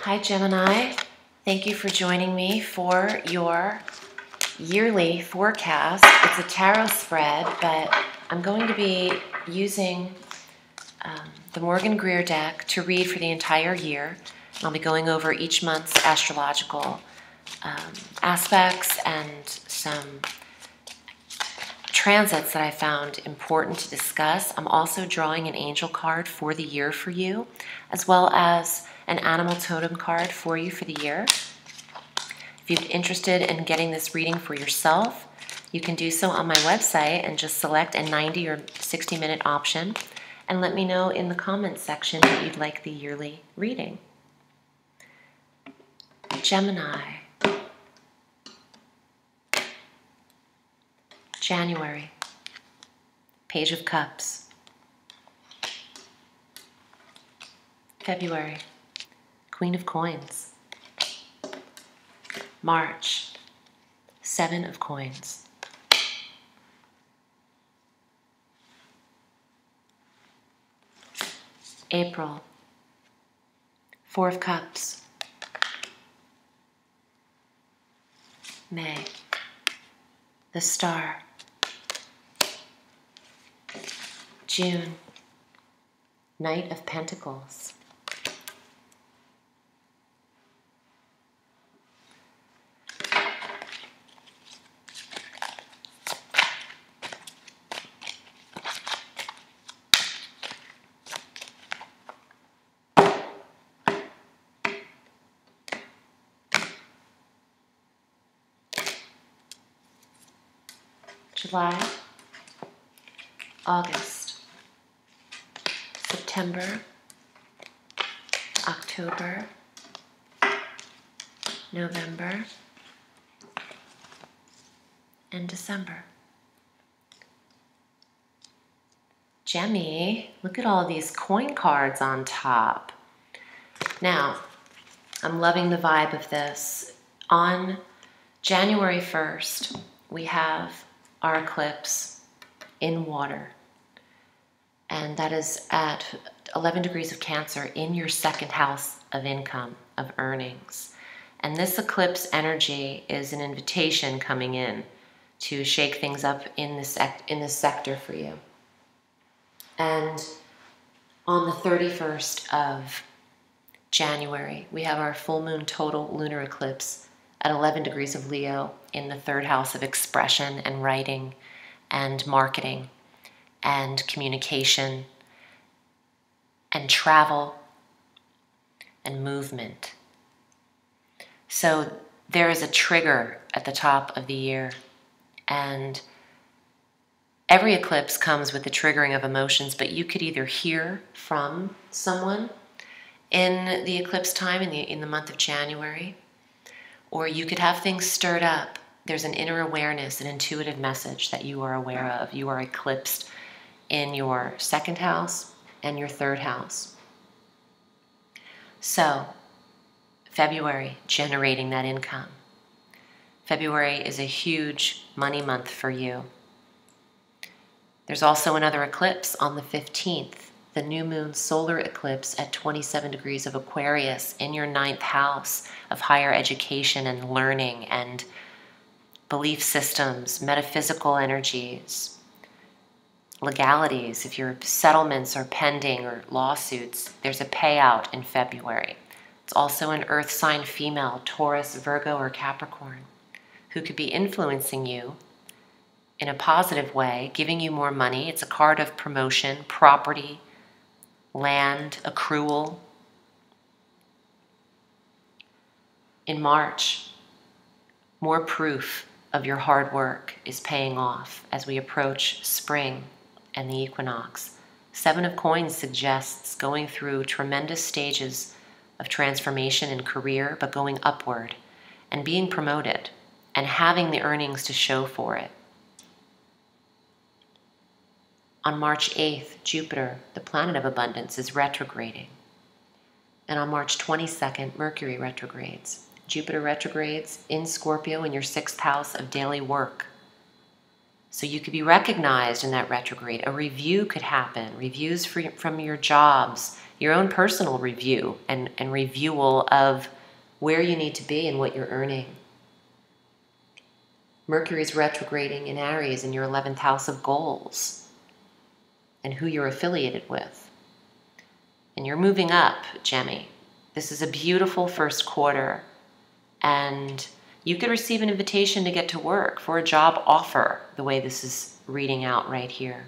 Hi Gemini, thank you for joining me for your yearly forecast. It's a tarot spread, but I'm going to be using the Morgan Greer deck to read for the entire year. I'll be going over each month's astrological aspects and some transits that I found important to discuss. I'm also drawing an angel card for the year for you, as well as an animal totem card for you for the year. If you're interested in getting this reading for yourself, you can do so on my website and just select a 90 or 60-minute option and let me know in the comments section that you'd like the yearly reading. Gemini. January. Page of Cups. February. Queen of Coins. March. Seven of Coins. April. Four of Cups. May. The Star. June. Knight of Pentacles. July, August, September, October, November, and December. Gemmy, look at all these coin cards on top. Now, I'm loving the vibe of this. On January 1st, we have our eclipse in water, and that is at 11 degrees of Cancer in your second house of income, of earnings. And this eclipse energy is an invitation coming in to shake things up in this sector for you. And on the 31st of January, we have our full moon total lunar eclipse at 11 degrees of Leo in the third house of expression and writing and marketing and communication and travel and movement. So there is a trigger at the top of the year, and every eclipse comes with the triggering of emotions, but you could either hear from someone in the eclipse time in the month of January, or you could have things stirred up. There's an inner awareness, an intuitive message that you are aware of. You are eclipsed in your second house and your third house. So, February, generating that income. February is a huge money month for you. There's also another eclipse on the 15th. The new moon solar eclipse at 27 degrees of Aquarius in your 9th house of higher education and learning and belief systems, metaphysical energies, legalities. If your settlements are pending or lawsuits, there's a payout in February. It's also an earth sign female, Taurus, Virgo, or Capricorn, who could be influencing you in a positive way, giving you more money. It's a card of promotion, property, land, accrual. In March, more proof of your hard work is paying off as we approach spring and the equinox. Seven of Coins suggests going through tremendous stages of transformation in career, but going upward and being promoted and having the earnings to show for it. On March 8th, Jupiter, the planet of abundance, is retrograding. And on March 22nd, Mercury retrogrades. Jupiter retrogrades in Scorpio in your 6th house of daily work. So you could be recognized in that retrograde. A review could happen. Reviews from your jobs, your own personal review and reviewal of where you need to be and what you're earning. Mercury's retrograding in Aries in your 11th house of goals and who you're affiliated with. And you're moving up, Gemini. This is a beautiful first quarter. And you could receive an invitation to get to work for a job offer, the way this is reading out right here.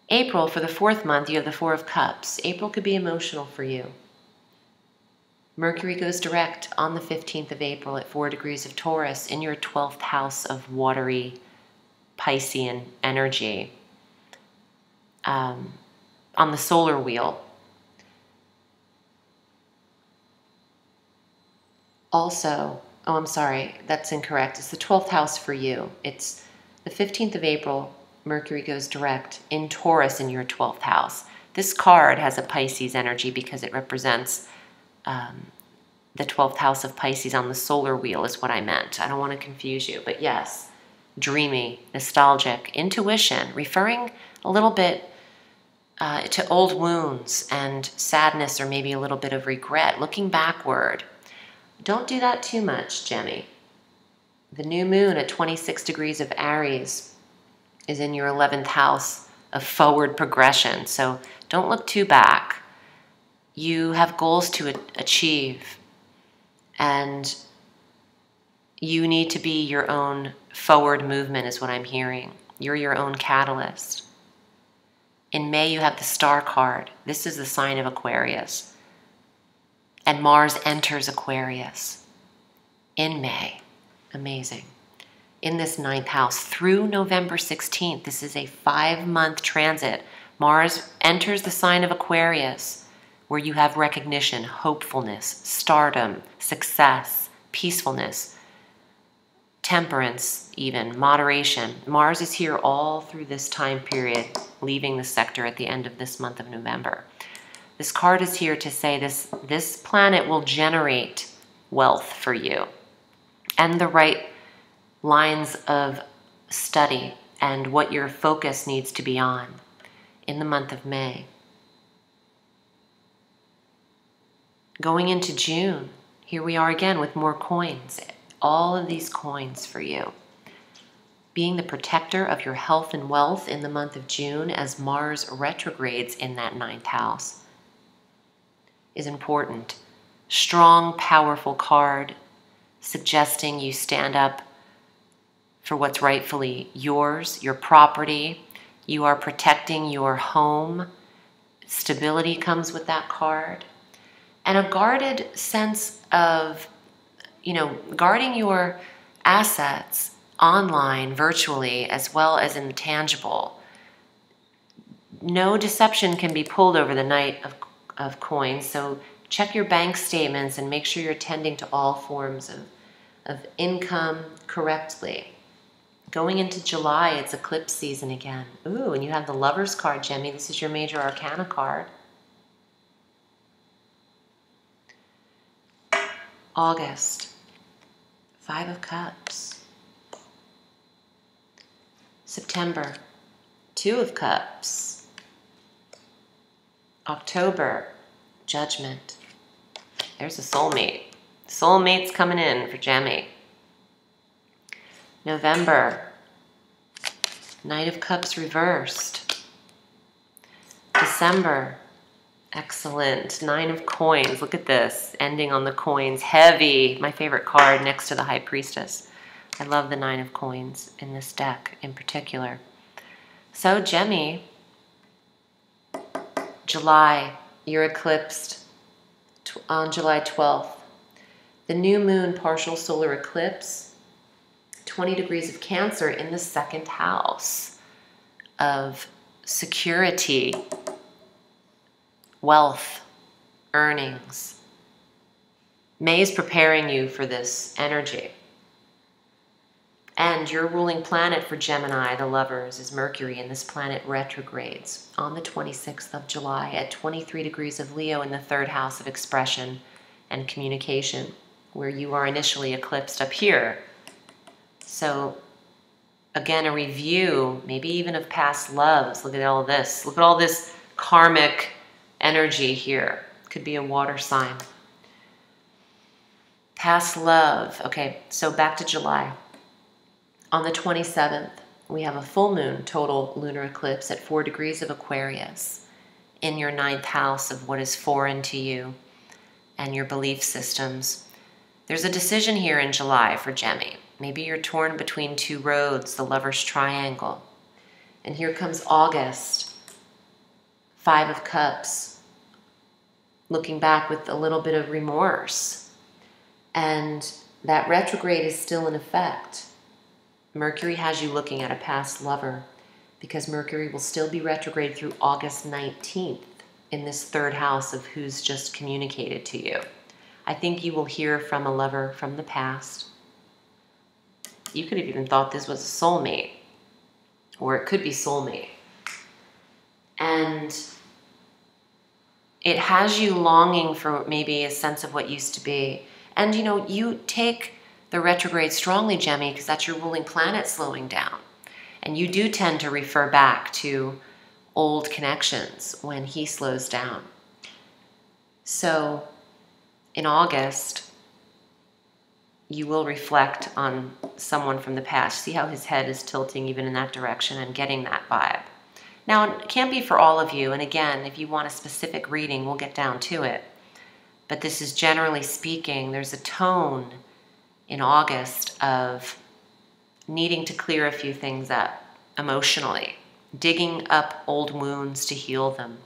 April, for the 4th month, you have the 4 of Cups. April could be emotional for you. Mercury goes direct on the 15th of April at 4 degrees of Taurus in your 12th house of watery Piscean energy on the solar wheel. Also, oh, I'm sorry, that's incorrect. It's the 12th house for you. It's the 15th of April, Mercury goes direct in Taurus in your 12th house. This card has a Pisces energy because it represents the 12th house of Pisces on the solar wheel is what I meant. I don't want to confuse you, but yes, dreamy, nostalgic, intuition, referring a little bit to old wounds and sadness or maybe a little bit of regret, looking backward. Don't do that too much, Gemini. The new moon at 26 degrees of Aries is in your 11th house of forward progression. So don't look too back. You have goals to achieve, and you need to be your own forward movement is what I'm hearing. You're your own catalyst. In May, you have the Star card. This is the sign of Aquarius. And Mars enters Aquarius in May. Amazing. In this 9th house through November 16th. This is a 5-month transit. Mars enters the sign of Aquarius, where you have recognition, hopefulness, stardom, success, peacefulness, temperance even, moderation. Mars is here all through this time period, leaving the sector at the end of this month of November. This card is here to say this planet will generate wealth for you and the right lines of study and what your focus needs to be on in the month of May. Going into June, here we are again with more coins. All of these coins for you. Being the protector of your health and wealth in the month of June as Mars retrogrades in that 9th house is important. Strong, powerful card suggesting you stand up for what's rightfully yours, your property. You are protecting your home. Stability comes with that card. And a guarded sense of, guarding your assets online, virtually, as well as in the tangible. No deception can be pulled over the Knight of Coins, so check your bank statements and make sure you're tending to all forms of income correctly. Going into July, it's eclipse season again. Ooh, and you have the Lover's card, Gemini. This is your major arcana card. August, 5 of Cups. September, 2 of Cups. October, Judgment. There's a soulmate. Soulmate's coming in for Gemini. November, Knight of Cups reversed. December, excellent. 9 of Coins. Look at this. Ending on the coins. Heavy. My favorite card next to the High Priestess. I love the 9 of Coins in this deck in particular. So, Gemini, July, you're eclipsed on July 12th. The new moon partial solar eclipse, 20 degrees of Cancer in the 2nd house of security, wealth, earnings. May is preparing you for this energy. And your ruling planet for Gemini, the Lovers, is Mercury, and this planet retrogrades on the 26th of July at 23 degrees of Leo in the 3rd house of expression and communication, where you are initially eclipsed up here. So again, a review, maybe even of past loves. Look at all this. Look at all this karmic energy here. Could be a water sign. Past love. Okay, so back to July. On the 27th, we have a full moon total lunar eclipse at 4 degrees of Aquarius in your 9th house of what is foreign to you and your belief systems. There's a decision here in July for Gemini. Maybe you're torn between two roads, the lover's triangle. And here comes August, 5 of Cups, looking back with a little bit of remorse. And that retrograde is still in effect. Mercury has you looking at a past lover because Mercury will still be retrograde through August 19th in this 3rd house of who's just communicated to you. I think you will hear from a lover from the past. You could have even thought this was a soulmate, or it could be soulmate. And it has you longing for maybe a sense of what used to be. And you know, you take the retrograde strongly, Gemini, because that's your ruling planet slowing down. And you do tend to refer back to old connections when he slows down. So in August, you will reflect on someone from the past. See how his head is tilting even in that direction and getting that vibe. Now, it can't be for all of you. And again, if you want a specific reading, we'll get down to it. But this is generally speaking, there's a tone in August of needing to clear a few things up emotionally, digging up old wounds to heal them.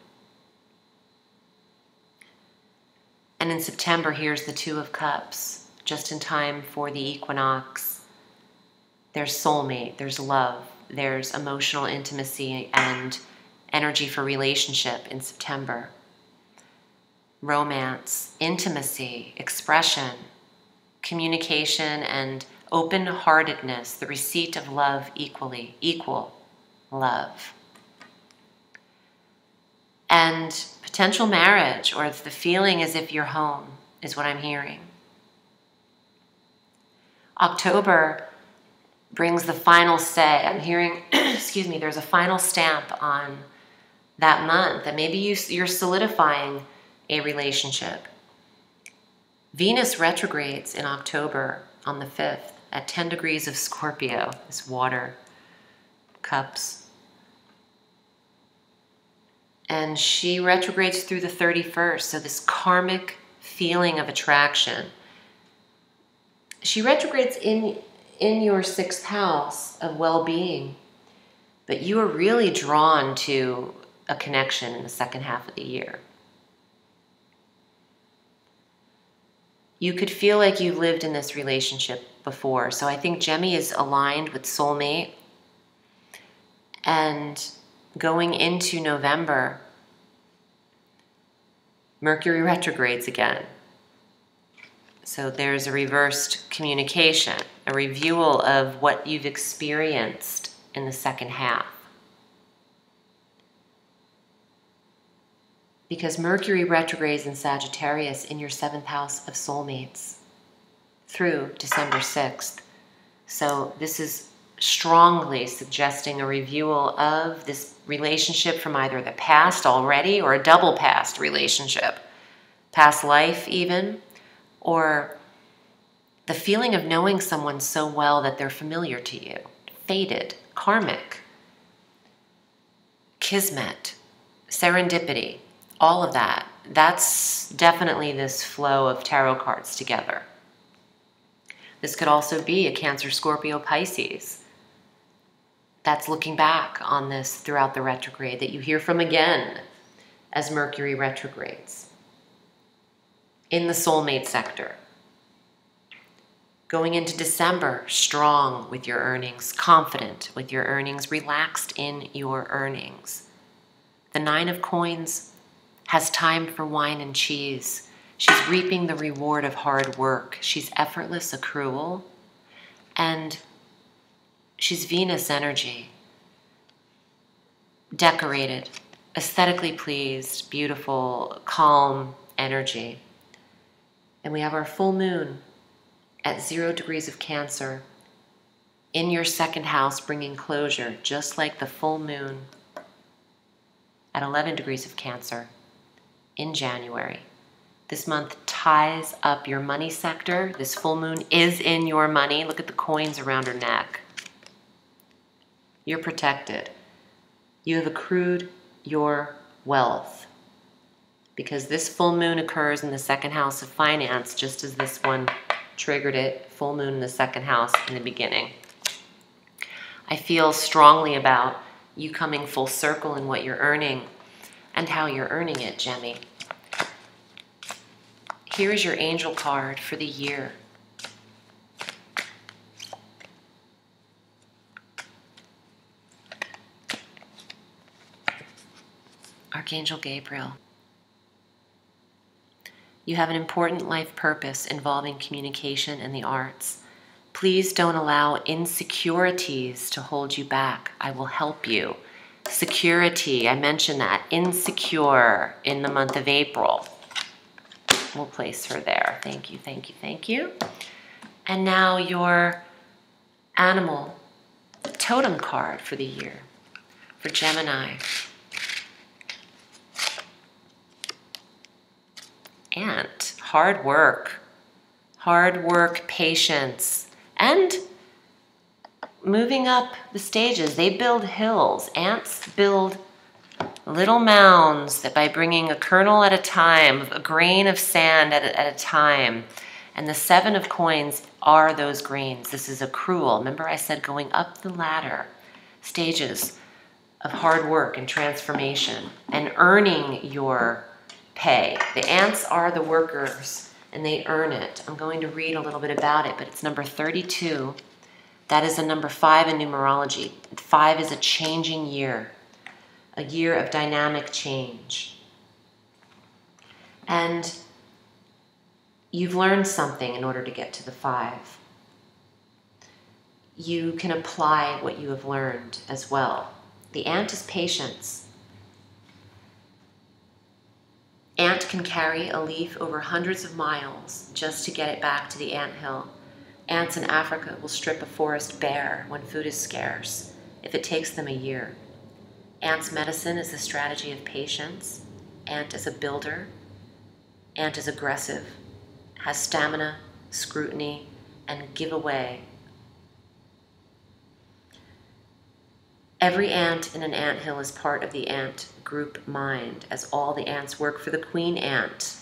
And in September, here's the 2 of Cups, just in time for the equinox. There's soulmate, there's love, there's emotional intimacy and energy for relationship in September. Romance, intimacy, expression, communication, and open-heartedness, the receipt of love equal love. And potential marriage, or the feeling as if you're home, is what I'm hearing. October brings the final say. I'm hearing, excuse me, there's a final stamp on that month, that maybe you're solidifying a relationship. Venus retrogrades in October on the 5th at 10 degrees of Scorpio, this water, cups. And she retrogrades through the 31st, so this karmic feeling of attraction. She retrogrades in your 6th house of well-being, but you are really drawn to a connection in the 2nd half of the year. You could feel like you've lived in this relationship before. So I think Gemini is aligned with soulmate. And going into November, Mercury retrogrades again. So there's a reversed communication, a reviewal of what you've experienced in the 2nd half. Because Mercury retrogrades in Sagittarius in your 7th house of soulmates through December 6th. So this is strongly suggesting a reviewal of this relationship from either the past already or a double past relationship, past life even, or the feeling of knowing someone so well that they're familiar to you, fated, karmic, kismet, serendipity. All of that, that's definitely this flow of tarot cards together. This could also be a Cancer, Scorpio, Pisces that's looking back on this throughout the retrograde that you hear from again as Mercury retrogrades. In the soulmate sector. Going into December, strong with your earnings, confident with your earnings, relaxed in your earnings. The 9 of Coins has time for wine and cheese. She's reaping the reward of hard work. She's effortless accrual. And she's Venus energy. Decorated, aesthetically pleased, beautiful, calm energy. And we have our full moon at 0 degrees of Cancer in your second house, bringing closure, just like the full moon at 11 degrees of Cancer in January. This month ties up your money sector. This full moon is in your money. Look at the coins around her neck. You're protected. You have accrued your wealth because this full moon occurs in the second house of finance, just as this one triggered it, full moon in the second house in the beginning. I feel strongly about you coming full circle in what you're earning and how you're earning it, Gemmy. Here is your angel card for the year. Archangel Gabriel. You have an important life purpose involving communication and the arts. Please don't allow insecurities to hold you back. I will help you. Security, I mentioned that. Insecure in the month of April. We'll place her there. Thank you, thank you, thank you. And now your animal totem card for the year for Gemini. Ant, hard work, patience, and moving up the stages. They build hills. Ants build little mounds that by bringing a kernel at a time, a grain of sand at a time. And the 7 of coins are those grains. This is accrual. Remember I said going up the ladder, stages of hard work and transformation and earning your pay. The ants are the workers and they earn it. I'm going to read a little bit about it, but it's number 32. That is a number 5 in numerology. 5 is a changing year, a year of dynamic change. And you've learned something in order to get to the 5. You can apply what you have learned as well. The ant is patience. Ant can carry a leaf over hundreds of miles just to get it back to the anthill. Ants in Africa will strip a forest bare when food is scarce, if it takes them a year. Ant's medicine is the strategy of patience. Ant is a builder. Ant is aggressive, has stamina, scrutiny, and giveaway. Every ant in an anthill is part of the ant group mind, as all the ants work for the queen ant.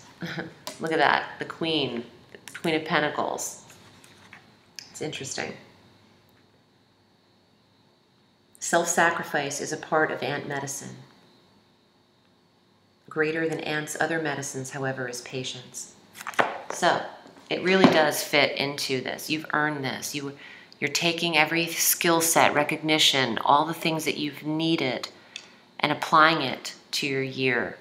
Look at that, the Queen of Pentacles. It's interesting. Self-sacrifice is a part of ant medicine. Greater than ants' other medicines, however, is patience. So, it really does fit into this. You've earned this. You're taking every skill set, recognition, all the things that you've needed and applying it to your year.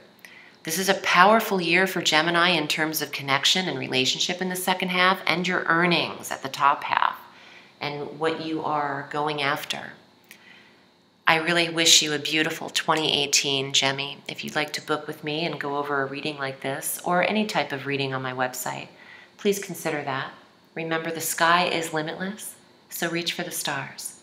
This is a powerful year for Gemini in terms of connection and relationship in the second half and your earnings at the top half and what you are going after. I really wish you a beautiful 2018, Gemmy. If you'd like to book with me and go over a reading like this or any type of reading on my website, please consider that. Remember, the sky is limitless, so reach for the stars.